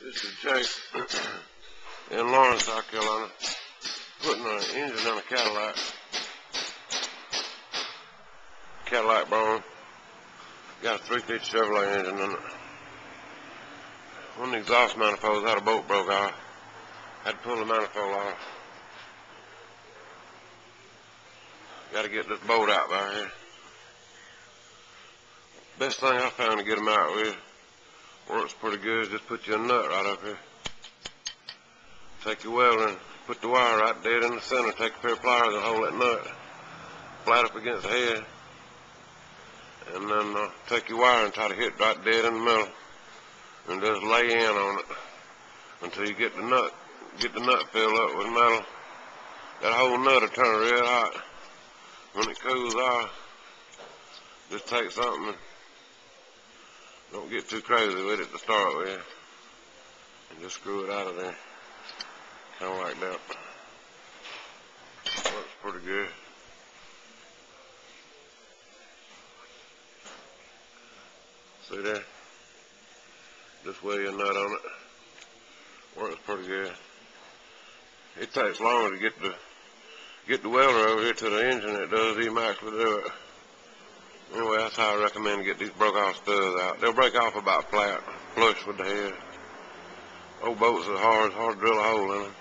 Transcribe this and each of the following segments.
This is Jake in Lawrence, South Carolina, putting an engine in a Cadillac Brougham. Got a 350 Chevrolet engine in it. One of the exhaust manifolds had a bolt broke off. Had to pull the manifold off. Got to get this bolt out by here. Best thing I found to get them out with, works pretty good, is just put you a nut right up here. Take your welder and put the wire right dead in the center. Take a pair of pliers and hold that nut flat up against the head. And then take your wire and try to hit right dead in the middle. And just lay in on it until you get the nut filled up with metal. That whole nut will turn red hot. When it cools off, just take something and don't get too crazy with it to start with. And just screw it out of there. Kind of like that. Works pretty good. See there? Just weigh your nut on it. Works pretty good. It takes longer to get the welder over here to the engine than it does even actually do it. Anyway, that's how I recommend to get these broke off studs out. They'll break off about flat, flush with the head. Old bolts are hard. It's hard to drill a hole in them.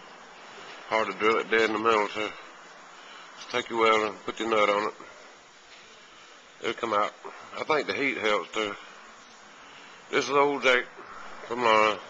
Hard to drill it dead in the middle too. Just take your welder and put your nut on it. It'll come out. I think the heat helps too. This is old Jake from Lawrence.